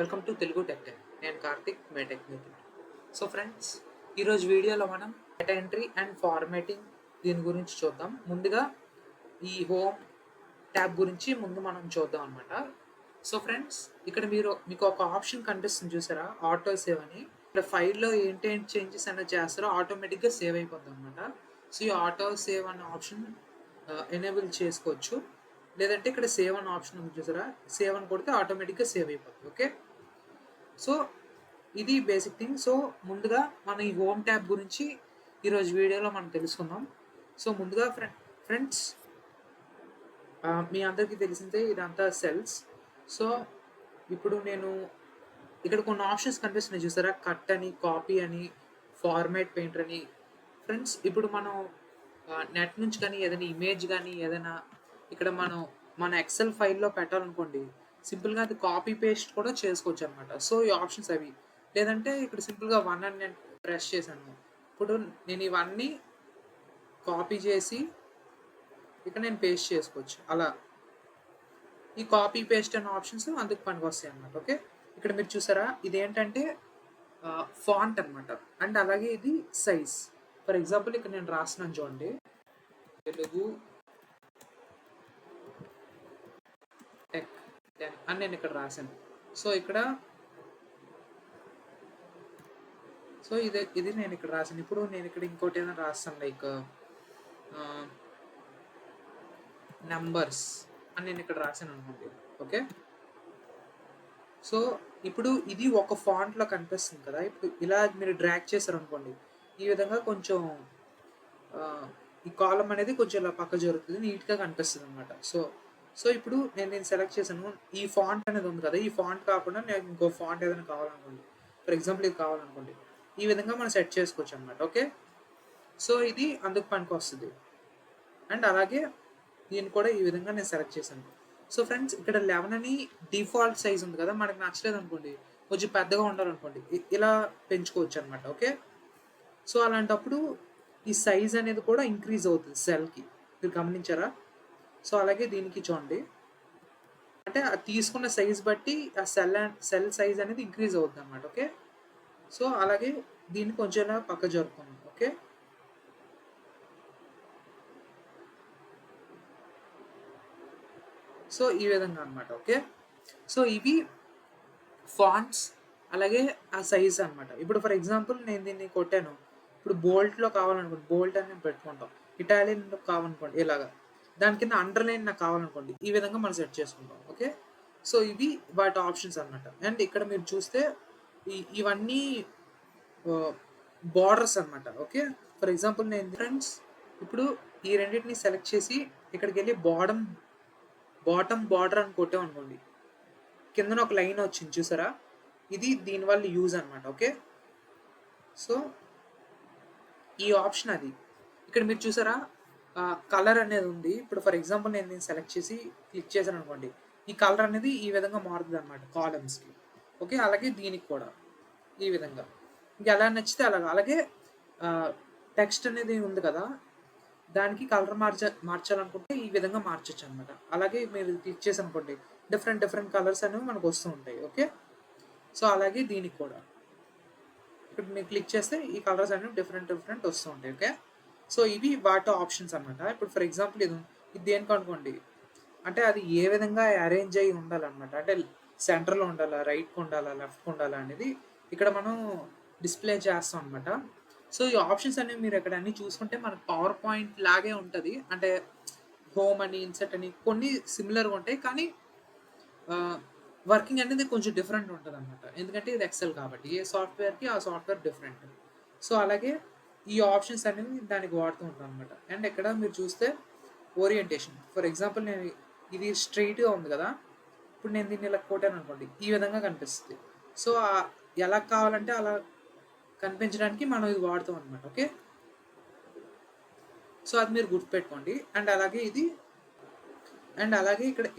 Welcome to Telugu tech tech. నేను కార్తిక్, మే tech మిత్రుడు. So friends, ఈరోజు వీడియోలో మనం డేటా ఎంట్రీ అండ్ ఫార్మాటింగ్ దీని గురించి చూద్దాం. ముందుగా ఈ హోమ్ ట్యాబ్ గురించి మనం చూద్దాం అనమాట. సో ఫ్రెండ్స్, ఇక్కడ మీకు ఒక ఆప్షన్ కనిపిస్తుంది చూసారా, ఆటో సేవ్ అని. ఇక్కడ ఫైల్లో ఏంటి చేంజెస్ అనేది చేస్తారో ఆటోమేటిక్గా సేవ్ అయిపోతుంది అనమాట. సో ఈ ఆటో సేవ్ అనే ఆప్షన్ ఎనేబుల్ చేసుకోవచ్చు. లేదంటే ఇక్కడ సేవ్ అనే ఆప్షన్ ఉంది చూసారా, సేవ్ అని కొడితే ఆటోమేటిక్గా సేవ్ అయిపోతుంది. ఓకే, సో ఇది బేసిక్ థింగ్. సో ముందుగా మన ఈ హోమ్ ట్యాబ్ గురించి ఈరోజు వీడియోలో మనం తెలుసుకుందాం. సో ముందుగా ఫ్రెండ్స్, మీ అందరికీ తెలిసిందే ఇదంతా సెల్స్. సో ఇప్పుడు నేను ఇక్కడ కొన్ని ఆప్షన్స్ కనిపిస్తున్నాయి చూసారా, కట్ అని, కాపీ అని, ఫార్మాట్ పెయింటర్ అని. ఫ్రెండ్స్, ఇప్పుడు మనం నెట్ నుంచి కానీ ఏదైనా ఇమేజ్ కానీ ఏదైనా ఇక్కడ మన ఎక్సెల్ ఫైల్లో పెట్టాలనుకోండి, సింపుల్గా అది కాపీ పేస్ట్ కూడా చేసుకోవచ్చు అనమాట. సో ఈ ఆప్షన్స్ అవి. లేదంటే ఇక్కడ సింపుల్గా వన్ అని నేను ప్రెస్ చేశాను. ఇప్పుడు నేను ఇవన్నీ కాపీ చేసి ఇక్కడ నేను పేస్ట్ చేసుకోవచ్చు. అలా ఈ కాపీ పేస్ట్ అనే ఆప్షన్స్ అందుకు పనికి వస్తాయి అన్నమాట. ఓకే, ఇక్కడ మీరు చూసారా, ఇదేంటంటే ఫాంట్ అనమాట. అండ్ అలాగే ఇది సైజ్. ఫర్ ఎగ్జాంపుల్ ఇక్కడ నేను రాస్తున్నాను చూడండి, తెలుగు టెక్ అని నేను ఇక్కడ రాశాను. సో ఇది నేను ఇక్కడ రాశాను. ఇప్పుడు నేను ఇక్కడ ఇంకోటి ఏదైనా రాస్తాను, లైక్ నంబర్స్ అని నేను ఇక్కడ రాశాను అనుకోండి. ఓకే, సో ఇప్పుడు ఇది ఒక ఫాంట్లో కనిపిస్తుంది కదా. ఇప్పుడు ఇలా మీరు డ్రాగ్ చేశారు అనుకోండి, ఈ విధంగా కొంచెం ఈ కాలం అనేది కొంచెం ఇలా పక్క జరుగుతుంది, నీట్గా కనిపిస్తుంది అనమాట. సో ఇప్పుడు నేను సెలెక్ట్ చేశాను. ఈ ఫాంట్ అనేది ఉంది కదా, ఈ ఫాంట్ కాకుండా నేను ఇంకో ఫాంట్ ఏదైనా కావాలనుకోండి, ఫర్ ఎగ్జాంపుల్ ఇది కావాలనుకోండి, ఈ విధంగా మనం సెట్ చేసుకోవచ్చు అనమాట. ఓకే, సో ఇది అందుకు పనికి వస్తుంది. అండ్ అలాగే దీన్ని కూడా ఈ విధంగా నేను సెలెక్ట్ చేశాను. సో ఫ్రెండ్స్, ఇక్కడ 11 అని డిఫాల్ట్ సైజ్ ఉంది కదా, మనకు నచ్చలేదు అనుకోండి, కొంచెం పెద్దగా ఉండాలనుకోండి, ఇలా పెంచుకోవచ్చు అనమాట. ఓకే, సో అలాంటప్పుడు ఈ సైజ్ అనేది కూడా ఇంక్రీజ్ అవుతుంది సెల్కి, మీరు గమనించారా? సో అలాగే దీనికి చూడండి, అంటే అది తీసుకున్న సైజ్ బట్టి ఆ సెల్ సైజ్ అనేది ఇంక్రీజ్ అవుతుంది అనమాట. ఓకే, సో అలాగే దీన్ని కొంచెం ఇలా పక్క జరుపుకుందాం. ఓకే, సో ఈ విధంగా అనమాట. ఓకే, సో ఇవి ఫాంట్స్, అలాగే ఆ సైజ్ అనమాట. ఇప్పుడు ఫర్ ఎగ్జాంపుల్ నేను దీన్ని కొట్టాను, ఇప్పుడు బోల్ట్లో కావాలనుకోండి, బోల్ట్ అని నేను పెట్టుకుంటాం. ఇటాలియన్లో కావాలనుకోండి, ఇలాగా దాని కింద అండర్లైన్ నాకు కావాలనుకోండి, ఈ విధంగా మనం సెట్ చేసుకుంటాం. ఓకే, సో ఇవి వాటి ఆప్షన్స్ అనమాట. అండ్ ఇక్కడ మీరు చూస్తే ఇవన్నీ బార్డర్స్ అనమాట. ఓకే, ఫర్ ఎగ్జాంపుల్ నేను ఫ్రెండ్స్ ఇప్పుడు ఈ రెండింటిని సెలెక్ట్ చేసి ఇక్కడికి వెళ్ళి బాటమ్ బార్డర్ అని కొట్టామనుకోండి, కిందన ఒక లైన్ వచ్చింది చూసారా, ఇది దీనివల్ల యూజ్ అనమాట. ఓకే, సో ఈ ఆప్షన్ అది. ఇక్కడ మీరు చూసారా, కలర్ అనేది ఉంది. ఇప్పుడు ఫర్ ఎగ్జాంపుల్ నేను దీన్ని సెలెక్ట్ చేసి క్లిక్ చేశాను అనుకోండి, ఈ కలర్ అనేది ఈ విధంగా మారుతుంది అనమాట కాలమ్స్కి. ఓకే, అలాగే దీనికి కూడా ఈ విధంగా ఇంకా ఎలా నచ్చితే అలాగా. అలాగే టెక్స్ట్ అనేది ఉంది కదా, దానికి కలర్ మార్చాలనుకుంటే ఈ విధంగా మార్చచ్చు అనమాట. అలాగే మీరు క్లిక్ చేసి అనుకోండి, డిఫరెంట్ కలర్స్ అనేవి మనకు వస్తూ ఉంటాయి. ఓకే, సో అలాగే దీనికి కూడా ఇప్పుడు మీరు క్లిక్ చేస్తే ఈ కలర్స్ అనేవి డిఫరెంట్ వస్తూ ఉంటాయి. ఓకే, సో ఇవి వాటి ఆప్షన్స్ అనమాట. ఇప్పుడు ఫర్ ఎగ్జాంపుల్ ఇది దేనికి అనుకోండి, అంటే అది ఏ విధంగా అరేంజ్ అయ్యి ఉండాలన్నమాట, అంటే సెంటర్లో ఉండాలా, రైట్కి ఉండాలా, లెఫ్ట్కి ఉండాలా అనేది ఇక్కడ మనం డిస్ప్లే చేస్తాం అనమాట. సో ఈ ఆప్షన్స్ అనేవి మీరు ఇక్కడ అన్ని చూసుకుంటే మనకు పవర్ పాయింట్ లాగే ఉంటుంది. అంటే హోమ్ అని, ఇన్సెట్ అని కొన్ని సిమిలర్గా ఉంటాయి, కానీ వర్కింగ్ అనేది కొంచెం డిఫరెంట్ ఉంటుంది అనమాట. ఎందుకంటే ఇది ఎక్సెల్ కాబట్టి ఏ సాఫ్ట్వేర్కి ఆ సాఫ్ట్వేర్ డిఫరెంట్. సో అలాగే ఈ ఆప్షన్స్ అనేవి దానికి వాడుతూ ఉంటాం అనమాట. అండ్ ఇక్కడ మీరు చూస్తే ఓరియంటేషన్, ఫర్ ఎగ్జాంపుల్ నేను ఇది స్ట్రైట్గా ఉంది కదా, ఇప్పుడు నేను దీన్ని ఇలా కొట్టాను అనుకోండి, ఈ విధంగా కనిపిస్తుంది. సో ఎలా కావాలంటే అలా కనిపించడానికి మనం ఇది వాడుతాం అనమాట. ఓకే, సో అది మీరు గుర్తుపెట్టుకోండి. అండ్ అలాగే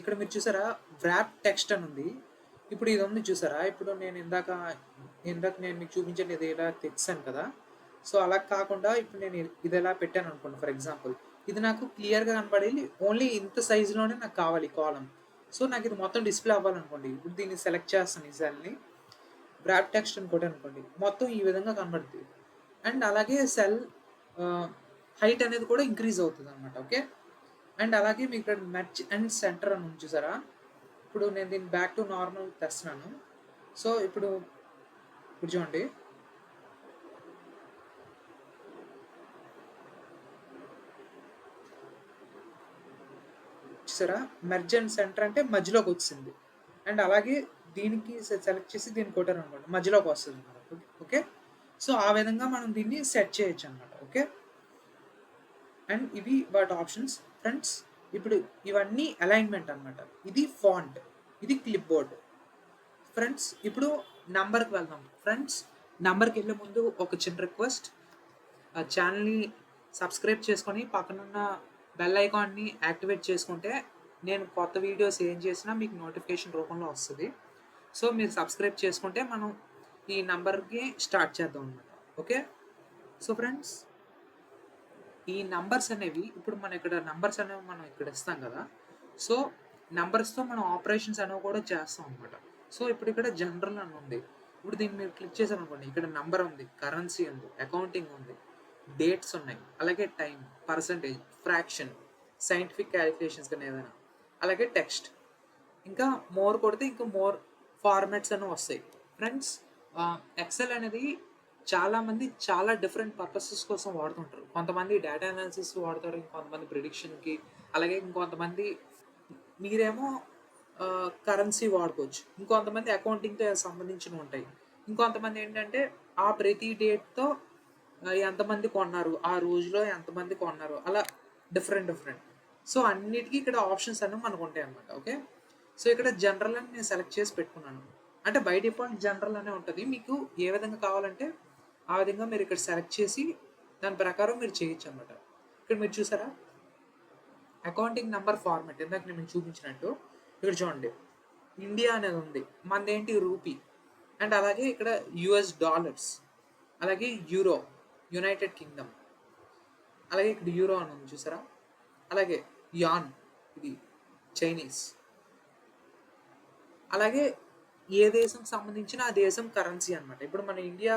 ఇక్కడ మీరు చూసారా, వ్రాప్ టెక్స్ట్ అని ఉంది. ఇప్పుడు ఇది ఉంది చూసారా, ఇప్పుడు నేను ఇందాక నేను మీకు చూపించాను, ఇది ఇలా తెచ్చాను కదా. సో అలా కాకుండా ఇప్పుడు నేను ఇది ఎలా పెట్టాను అనుకోండి, ఫర్ ఎగ్జాంపుల్ ఇది నాకు క్లియర్గా కనపడేది, ఓన్లీ ఇంత సైజులోనే నాకు కావాలి కాలం. సో నాకు ఇది మొత్తం డిస్ప్లే అవ్వాలనుకోండి, ఇప్పుడు దీన్ని సెలెక్ట్ చేస్తాను ఈ సెల్ని, వ్రాప్ టెక్స్ట్ అని కూడా అనుకోండి, మొత్తం ఈ విధంగా కనబడుతుంది. అండ్ అలాగే సెల్ హైట్ అనేది కూడా ఇంక్రీజ్ అవుతుంది అనమాట. ఓకే, అండ్ అలాగే మీకు ఇక్కడ మెర్జ్ అండ్ సెంటర్ అని ఉంది చూసారా. ఇప్పుడు నేను దీన్ని బ్యాక్ టు నార్మల్ తెస్తున్నాను. సో ఇప్పుడు చూడండి, చూసారా, మెర్జ్ అండ్ సెంటర్ అంటే మధ్యలోకి వచ్చింది. అండ్ అలాగే దీనికి సెలెక్ట్ చేసి దీన్ని కొట్టారు అనమాట, మధ్యలోకి వస్తుంది అనమాట. ఓకే, సో ఆ విధంగా మనం దీన్ని సెట్ చేయొచ్చు అనమాట. ఓకే, అండ్ ఇవి వాటి ఆప్షన్స్ ఫ్రెండ్స్. ఇప్పుడు ఇవన్నీ అలైన్మెంట్ అనమాట. ఇది ఫాంట్, ఇది క్లిప్ బోర్డ్ ఫ్రెండ్స్. ఇప్పుడు నంబర్కి వెళ్దాం ఫ్రెండ్స్. నంబర్కి వెళ్ళే ముందు ఒక చిన్న రిక్వెస్ట్, ఛానల్ని సబ్స్క్రైబ్ చేసుకొని పక్కనున్న బెల్ ఐకాన్ని యాక్టివేట్ చేసుకుంటే నేను కొత్త వీడియోస్ ఏం చేసినా మీకు నోటిఫికేషన్ రూపంలో వస్తుంది. సో మీరు సబ్స్క్రైబ్ చేసుకుంటే మనం ఈ నంబర్కి స్టార్ట్ చేద్దాం అనమాట. ఓకే, సో ఫ్రెండ్స్, ఈ నంబర్స్ అనేవి ఇప్పుడు మనం ఇక్కడ నంబర్స్ అనేవి మనం ఇక్కడ ఇస్తాం కదా. సో నంబర్స్తో మనం ఆపరేషన్స్ అనేవి కూడా చేస్తాం అనమాట. సో ఇప్పుడు ఇక్కడ జనరల్ అని ఉంది. ఇప్పుడు దీన్ని మీరు క్లిక్ చేశారు అనుకోండి, ఇక్కడ నంబర్ ఉంది, కరెన్సీ ఉంది, అకౌంటింగ్ ఉంది, డేట్స్ ఉన్నాయి, అలాగే time, percentage, fraction, scientific calculations కానీ ఏదైనా, అలాగే టెక్స్ట్. ఇంకా మోర్ కొడితే ఇంకా మోర్ ఫార్మాట్స్ అనేవి వస్తాయి ఫ్రెండ్స్. ఎక్సెల్ అనేది చాలామంది చాలా డిఫరెంట్ పర్పసెస్ కోసం వాడుతుంటారు. కొంతమంది డేటా అనాలిసిస్ వాడతారు, ఇంకొంతమంది ప్రిడిక్షన్కి, అలాగే ఇంకొంతమంది మీరేమో కరెన్సీ వాడుకోవచ్చు, ఇంకొంతమంది అకౌంటింగ్తో సంబంధించినవి ఉంటాయి, ఇంకొంతమంది ఏంటంటే ఆ ప్రతి డేట్తో ఎంతమంది కొన్నారు, ఆ రోజులో ఎంతమంది కొన్నారు, అలా డిఫరెంట్. సో అన్నిటికీ ఇక్కడ ఆప్షన్స్ అనేవి మనకు ఉంటాయి అన్నమాట. ఓకే, సో ఇక్కడ జనరల్ అని నేను సెలెక్ట్ చేసి పెట్టుకున్నాను. అంటే బై డిఫాల్ట్ జనరల్ అనే ఉంటుంది, మీకు ఏ విధంగా కావాలంటే ఆ విధంగా మీరు ఇక్కడ సెలెక్ట్ చేసి దాని ప్రకారం మీరు చేయొచ్చు అనమాట. ఇక్కడ మీరు చూసారా, అకౌంటింగ్ నెంబర్ ఫార్మాట్ ఇందాక నేను చూపించినట్టు ఇక్కడ చూడండి, ఇండియా అనేది ఉంది, మనదేంటి రూపీ, అండ్ అలాగే ఇక్కడ యుఎస్ డాలర్స్, అలాగే యూరో, యునైటెడ్ కింగ్డమ్, అలాగే ఇక్కడ యూరో అని ఉంది చూసారా, అలాగే యాన్, ఇది చైనీస్, అలాగే ఏ దేశం సంబంధించిన ఆ దేశం కరెన్సీ అనమాట. ఇప్పుడు మన ఇండియా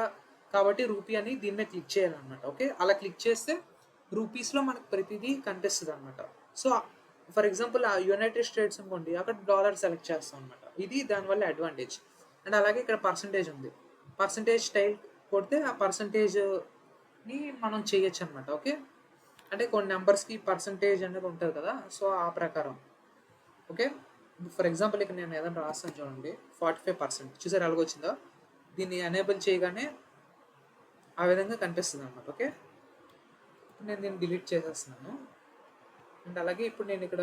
కాబట్టి రూపీ అని దీని మీద క్లిక్ చేయాలన్నమాట. ఓకే, అలా క్లిక్ చేస్తే రూపీస్లో మనకు ప్రతిదీ కనిపిస్తుంది అనమాట. సో ఫర్ ఎగ్జాంపుల్ ఆ యునైటెడ్ స్టేట్స్ అనుకోండి, అక్కడ డాలర్ సెలెక్ట్ చేస్తాం అనమాట. ఇది దానివల్ల అడ్వాంటేజ్. అండ్ అలాగే ఇక్కడ పర్సంటేజ్ ఉంది, పర్సంటేజ్ స్టైల్ కొడితే ఆ పర్సంటేజ్ని మనం చేయొచ్చు అనమాట. ఓకే, అంటే కొన్ని నెంబర్స్కి పర్సంటేజ్ అనేది ఉంటుంది కదా, సో ఆ ప్రకారం. ఓకే, ఫర్ ఎగ్జాంపుల్ ఇక్కడ నేను ఏదైనా రాస్తాను చూడండి, 45% చూసారు అలాగ వచ్చిందా. దీన్ని ఎనేబుల్ చేయగానే ఆ విధంగా కనిపిస్తుంది అనమాట. ఓకే, నేను దీన్ని డిలీట్ చేసేస్తున్నాను. అండ్ అలాగే ఇప్పుడు నేను ఇక్కడ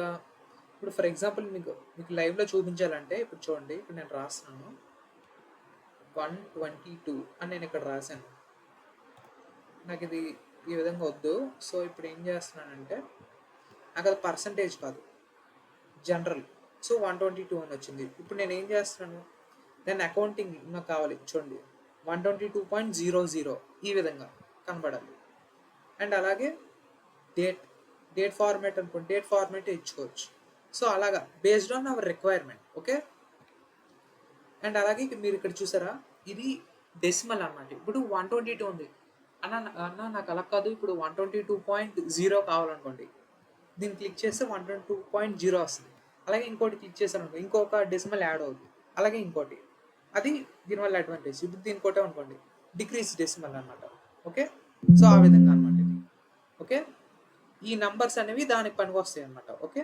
ఇప్పుడు ఫర్ ఎగ్జాంపుల్ మీకు లైవ్లో చూపించాలంటే ఇప్పుడు చూడండి, ఇప్పుడు నేను రాస్తున్నాను 122 అని నేను ఇక్కడ రాశాను. నాకు ఇది ఈ విధంగా వద్దు. సో ఇప్పుడు ఏం చేస్తున్నానంటే నాకు అది పర్సంటేజ్ కాదు, జనరల్. సో 122 అని వచ్చింది. ఇప్పుడు నేను ఏం చేస్తున్నాను, దాన్ని అకౌంటింగ్ నాకు కావాలి చూడండి, 122.00 ఈ విధంగా కనబడాలి. అండ్ అలాగే డేట్ ఫార్మాట్ అనుకోండి, డేట్ ఫార్మాట్ ఇచ్చుకోవచ్చు. సో అలాగా based on hour requirement. Okay, and అలాగే మీరు ఇక్కడ చూసారా, ఇది డెసిమల్ అన్నమాట. ఇప్పుడు 122 ఉంది అన్న నాకు అలా కాదు, ఇప్పుడు 122.0 కావాలనుకోండి, దీన్ని క్లిక్ చేస్తే 122.0 వస్తుంది. అలాగే ఇంకోటి క్లిక్ చేశాను అనుకో, ఇంకొక డెసిమల్ యాడ్ అవుతుంది, అలాగే ఇంకోటి, అది దీనివల్ల అడ్వాంటేజ్. ఇప్పుడు దీని కొట్టే అనుకోండి, డిక్రీజ్ డెసిమల్ అనమాట. ఓకే, సో ఆ విధంగా అనమాట ఇది. ఓకే, ఈ నంబర్స్ అనేవి దానికి పనికి వస్తాయి అనమాట. ఓకే.